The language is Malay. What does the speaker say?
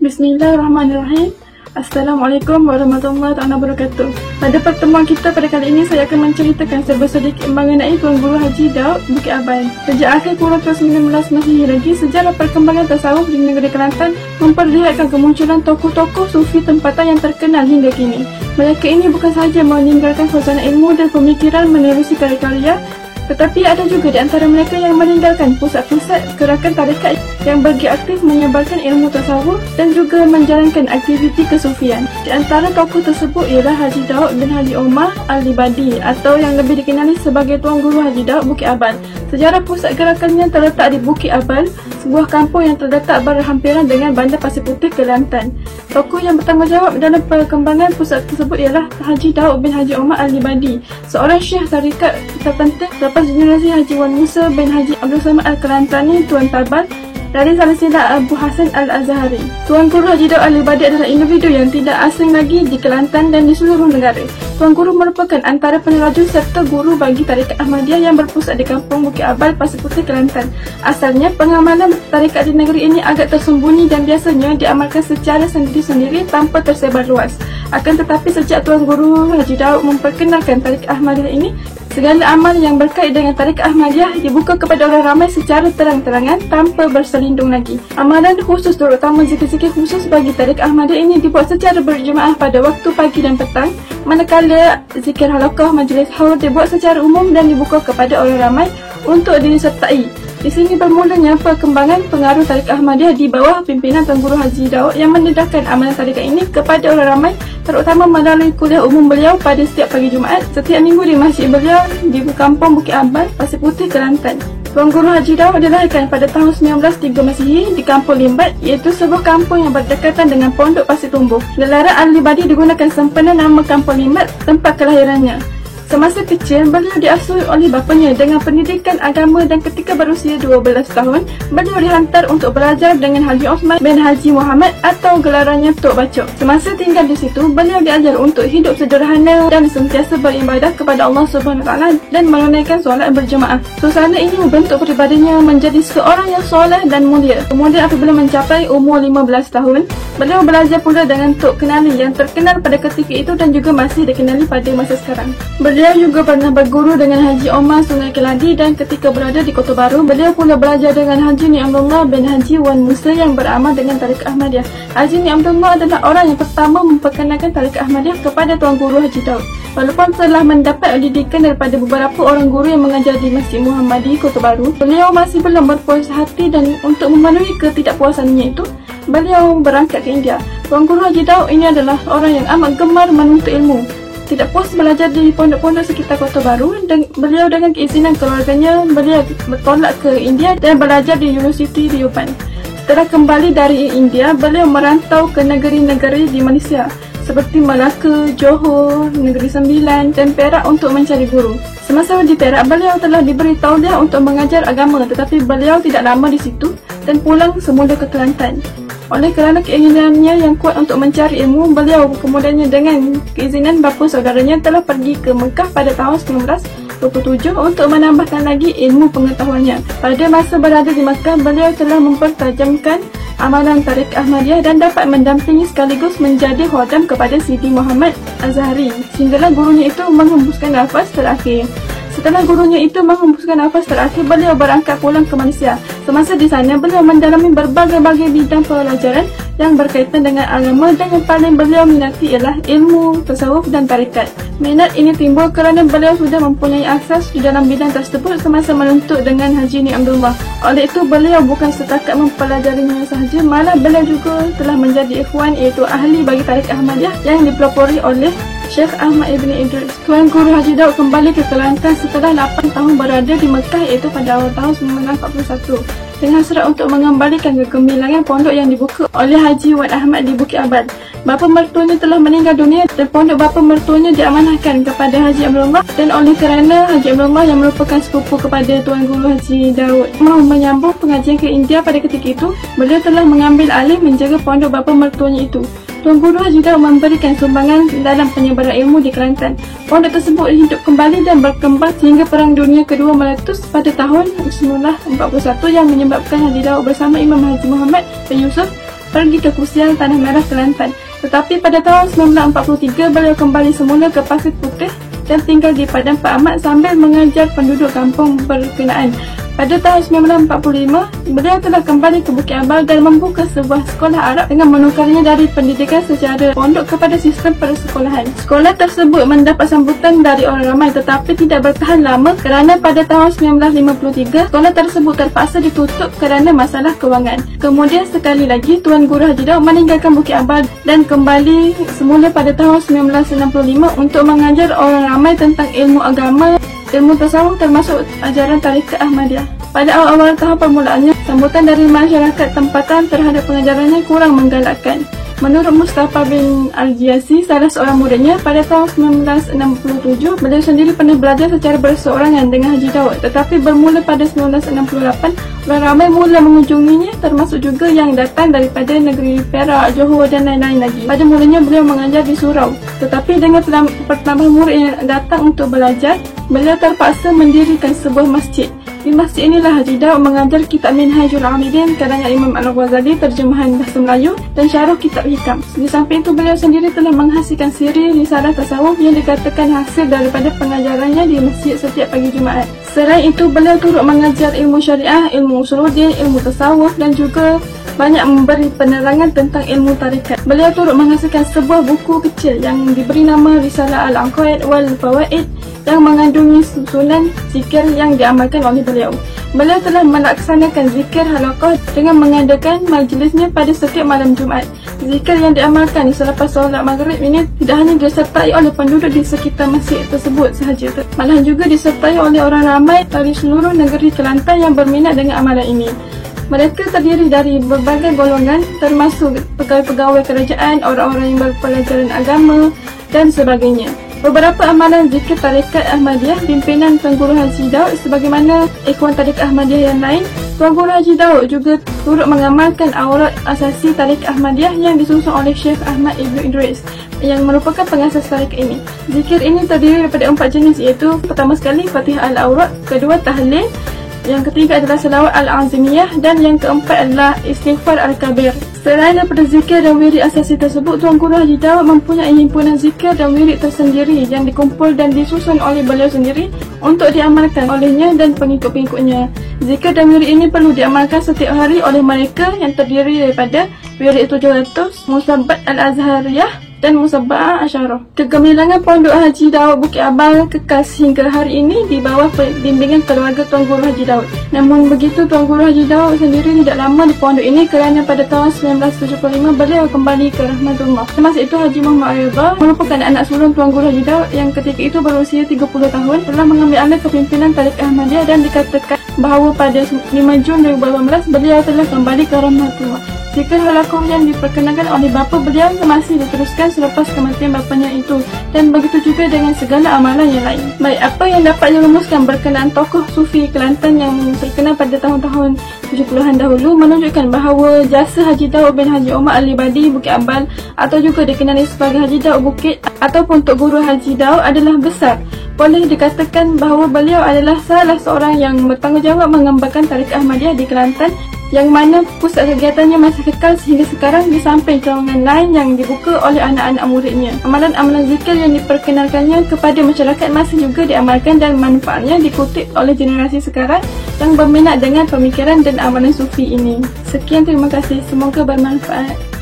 Bismillahirrahmanirrahim. Assalamualaikum warahmatullahi wabarakatuh. Pada pertemuan kita pada kali ini, saya akan menceritakan sedikit mengenai Tuan Guru Haji Daud Bukit Aban. Sejak akhir kurun ke-19 Masihi lagi, sejarah perkembangan tasawuf di negeri Kelantan memperlihatkan kemunculan tokoh-tokoh sufi tempatan yang terkenal hingga kini. Mereka ini bukan sahaja meninggalkan khazanah ilmu dan pemikiran menerusi karya-karya, tetapi ada juga di antara mereka yang meninggalkan pusat-pusat gerakan tarekat yang bagi aktif menyebarkan ilmu tasawuf dan juga menjalankan aktiviti kesufian. Di antara tokoh tersebut ialah Haji Daud bin Haji Omar Al-Libadi atau yang lebih dikenali sebagai Tuan Guru Haji Daud Bukit Aban. Sejarah pusat gerakannya terletak di Bukit Aban, sebuah kampung yang terletak berhampiran dengan Bandar Pasir Putih, Kelantan. Tokoh yang bertanggungjawab dalam perkembangan pusat tersebut ialah Haji Daud bin Haji Omar Al-Libadi, seorang syekh tarikat terpenting selepas generasi Haji Wan Musa bin Haji Abdul Samad Al-Kelantani Tuan Tabal dari silsilah Abu Hasan Al-Azhari. Tuan Guru Haji Daud Al-Libadi adalah individu yang tidak asing lagi di Kelantan dan di seluruh negara. Tuan Guru merupakan antara peneraju serta guru bagi tarikat Ahmadiyah yang berpusat di kampung Bukit Aban, Pasir Putih, Kelantan. Asalnya, pengamalan tarikat di negeri ini agak tersembunyi dan biasanya diamalkan secara sendiri-sendiri tanpa tersebar luas. Akan tetapi sejak Tuan Guru Haji Daud memperkenalkan tarikat Ahmadiyah ini, segala amal yang berkait dengan tarikat Ahmadiyah dibuka kepada orang ramai secara terang-terangan tanpa berselindung lagi. Amalan khusus terutama zikir-zikir khusus bagi tarikat Ahmadiyah ini dibuat secara berjemaah pada waktu pagi dan petang, manakala zikir halaqah majlis haul dibuat secara umum dan dibuka kepada orang ramai untuk disertai. Di sini bermulanya perkembangan pengaruh tarikat Ahmadiyah di bawah pimpinan Tuan Guru Haji Daud yang mendedahkan amalan tarikat ini kepada orang ramai, terutama melalui kuliah umum beliau pada setiap pagi Jumaat setiap minggu di masjid beliau di kampung Bukit Aban, Pasir Putih, Kelantan. Tuan Guru Haji Daud dilahirkan pada tahun 1903 Masihi di Kampung Limbat, iaitu sebuah kampung yang berdekatan dengan Pondok Pasir Tumbuh. Gelaran Al-Libadi digunakan sempena nama Kampung Limbat, tempat kelahirannya. Semasa kecil, beliau diasuh oleh bapanya dengan pendidikan agama dan ketika berusia 12 tahun, beliau dihantar untuk belajar dengan Haji Osman bin Haji Muhammad atau gelarannya Tok Bacok. Semasa tinggal di situ, beliau diajar untuk hidup sederhana dan sentiasa beribadah kepada Allah SWT dan menunaikan solat berjemaah. Suasana ini membentuk pribadinya menjadi seorang yang soleh dan mulia. Kemudian apabila mencapai umur 15 tahun, beliau belajar pula dengan Tok Kenali yang terkenal pada ketika itu dan juga masih dikenali pada masa sekarang. Beliau juga pernah berguru dengan Haji Omar Sungai Keladi dan ketika berada di Kota Baru, beliau pula belajar dengan Haji Ni'amdullah bin Haji Wan Musa yang beramal dengan tarikat Ahmadiyah. Haji Ni'amdullah adalah orang yang pertama memperkenalkan tarikat Ahmadiyah kepada Tuan Guru Haji Daud. Walaupun telah mendapat didikan daripada beberapa orang guru yang mengajar di Masjid Muhammadi Kota Baru, beliau masih belum berpuas hati dan untuk memenuhi ketidakpuasannya itu, beliau berangkat ke India. Tuan Guru Haji Daud ini adalah orang yang amat gemar menuntut ilmu. Tidak puas belajar di pondok-pondok sekitar Kota Baru dan beliau dengan keizinan keluarganya, beliau bertolak ke India dan belajar di Universiti Deoband. Setelah kembali dari India, beliau merantau ke negeri-negeri di Malaysia seperti Melaka, Johor, Negeri Sembilan dan Perak untuk mencari guru. Semasa di Perak, beliau telah diberi tauliah untuk mengajar agama, tetapi beliau tidak lama di situ dan pulang semula ke Kelantan. Oleh kerana keinginannya yang kuat untuk mencari ilmu, beliau kemudiannya dengan keizinan bapa saudaranya telah pergi ke Mekah pada tahun 1927 untuk menambahkan lagi ilmu pengetahuannya. Pada masa berada di Mekah, beliau telah mempertajamkan amalan tarikat Ahmadiyah dan dapat mendampingi sekaligus menjadi khodam kepada Sidi Muhammad Azhari, sehinggalah gurunya itu menghembuskan nafas terakhir. Setelah gurunya itu menghembuskan nafas terakhir, beliau berangkat pulang ke Malaysia. Semasa di sana, beliau mendalami berbagai-bagai bidang pelajaran yang berkaitan dengan agama dan yang paling beliau minati ialah ilmu, tasawuf dan tarikat. Minat ini timbul kerana beliau sudah mempunyai asas di dalam bidang tersebut semasa menuntut dengan Haji Ni'amdullah. Oleh itu, beliau bukan setakat mempelajarinya sahaja, malah beliau juga telah menjadi ikhwan, iaitu ahli bagi tarikat Ahmadiyah yang dipelopori oleh Syekh Ahmad Ibn Idris. Tuan Guru Haji Daud kembali ke Kelantan setelah 8 tahun berada di Mekah, iaitu pada awal tahun 1941 dengan hasrat untuk mengembalikan kegemilangan pondok yang dibuka oleh Haji Wan Ahmad di Bukit Aban. Bapa mertuanya telah meninggal dunia dan pondok bapa mertuanya diamanahkan kepada Haji Abdullah, dan oleh kerana Haji Abdullah yang merupakan sepupu kepada Tuan Guru Haji Daud mahu menyambung pengajian ke India pada ketika itu, beliau telah mengambil alih menjaga pondok bapa mertuanya itu. Tuan Guru Haji Daud memberikan sumbangan dalam penyebaran ilmu di Kelantan. Pondok tersebut hidup kembali dan berkembang sehingga Perang Dunia Kedua meletus pada tahun 1941 yang menyebabkan Haji Daud bersama Imam Haji Muhammad bin Yusuf pergi ke Kusial, Tanah Merah, Kelantan. Tetapi pada tahun 1943 beliau kembali semula ke Pasir Putih dan tinggal di Padang Pak Ahmad sambil mengajar penduduk kampung berkenaan. Pada tahun 1945, beliau telah kembali ke Bukit Abal dan membuka sebuah sekolah Arab dengan menukarnya dari pendidikan secara pondok kepada sistem persekolahan. Sekolah tersebut mendapat sambutan dari orang ramai tetapi tidak bertahan lama kerana pada tahun 1953, sekolah tersebut terpaksa ditutup kerana masalah kewangan. Kemudian sekali lagi, Tuan Guru Haji Daud meninggalkan Bukit Abal dan kembali semula pada tahun 1965 untuk mengajar orang ramai tentang ilmu agama, ilmu tasawuf termasuk ajaran tarekat Ahmadiyah. Pada awal-awal tahun permulaannya, sambutan dari masyarakat tempatan terhadap pengajarannya kurang menggalakkan. Menurut Mustafa bin Al-Jiasi, salah seorang muridnya, pada tahun 1967, beliau sendiri pernah belajar secara berseorangan dengan Haji Daud. Tetapi bermula pada 1968, orang ramai mula mengunjunginya, termasuk juga yang datang daripada negeri Perak, Johor dan lain-lain lagi. Pada mulanya beliau mengajar di surau. Tetapi dengan pertambahan murid yang datang untuk belajar, beliau terpaksa mendirikan sebuah masjid. Di masjid inilah Haji Daud mengajar kitab Minhajul Amilin karangan Imam Al-Ghazali, terjemahan bahasa Melayu dan syarah kitab Hikam. Di samping itu, beliau sendiri telah menghasilkan siri risalah tasawuf yang dikatakan hasil daripada pengajarannya di masjid setiap pagi Jumaat. Selain itu, beliau turut mengajar ilmu syariah, ilmu usuluddin, ilmu tasawuf dan juga banyak memberi penerangan tentang ilmu tarikat. Beliau turut menghasilkan sebuah buku kecil yang diberi nama Risalah Al-Aqaid wal Fawaid yang mengandungi susunan zikir yang diamalkan oleh beliau. Beliau telah melaksanakan zikir halaqah dengan mengadakan majlisnya pada setiap malam Jumaat. Zikir yang diamalkan selepas solat maghrib ini tidak hanya disertai oleh penduduk di sekitar masjid tersebut sahaja, malahan juga disertai oleh orang ramai dari seluruh negeri Kelantan yang berminat dengan amalan ini. Mereka terdiri dari berbagai golongan termasuk pegawai-pegawai kerajaan, orang-orang yang berpelajaran agama dan sebagainya. Beberapa amalan zikir tarekat Ahmadiyah pimpinan Tuan Guru Haji Daud sebagaimana ikhwan tarekat Ahmadiyah yang lain, Tuan Guru Haji Daud juga turut mengamalkan aurat asasi tarekat Ahmadiyah yang disusun oleh Syekh Ahmad Ibn Idris yang merupakan pengasas tarekat ini. Zikir ini terdiri daripada 4 jenis, iaitu pertama sekali Fatihah Al-Aurat, kedua Tahlil, yang ketiga adalah Salawat Al-Azimiyah dan yang keempat adalah Istighfar Al-Kabir. Selain daripada zikir dan wirid asasi tersebut, Tuan Guru Haji Daud mempunyai himpunan zikir dan wirid tersendiri yang dikumpul dan disusun oleh beliau sendiri untuk diamalkan olehnya dan pengikut-pengikutnya. Zikir dan wirid ini perlu diamalkan setiap hari oleh mereka yang terdiri daripada wirid 700, Musabbat Al-Azhariyah dan Musabba'ah Asyarah. Kegemilangan Pondok Haji Daud Bukit Abal kekal hingga hari ini di bawah bimbingan keluarga Tuan Guru Haji Daud. Namun begitu, Tuan Guru Haji Daud sendiri tidak lama di pondok ini kerana pada tahun 1975 beliau kembali ke rahmatullah. Semasa itu Haji Muhammad Ridha merupakan anak sulung Tuan Guru Haji Daud yang ketika itu berusia 30 tahun telah mengambil alih kepimpinan Tarekat Ahmadiyah dan dikatakan bahawa pada 5 Jun 2018 beliau telah kembali ke rahmatullah. Zikir halaqah yang diperkenalkan oleh bapa beliau masih diteruskan selepas kematian bapanya itu, dan begitu juga dengan segala amalan yang lain. Baik, apa yang dapat dirumuskan berkenaan tokoh Sufi Kelantan yang terkenal pada tahun-tahun 70-an dahulu menunjukkan bahawa jasa Haji Daud bin Haji Omar Al-Libadi Bukit Abal atau juga dikenali sebagai Haji Daud Bukit ataupun Tok Guru Haji Daud adalah besar. Boleh dikatakan bahawa beliau adalah salah seorang yang bertanggungjawab mengembangkan tarekat Ahmadiyah di Kelantan, yang mana pusat kegiatannya masih kekal sehingga sekarang di samping terowongan lain yang dibuka oleh anak-anak muridnya. Amalan-amalan zikir yang diperkenalkannya kepada masyarakat masih juga diamalkan dan manfaatnya dikutip oleh generasi sekarang yang berminat dengan pemikiran dan amalan sufi ini. Sekian, terima kasih. Semoga bermanfaat.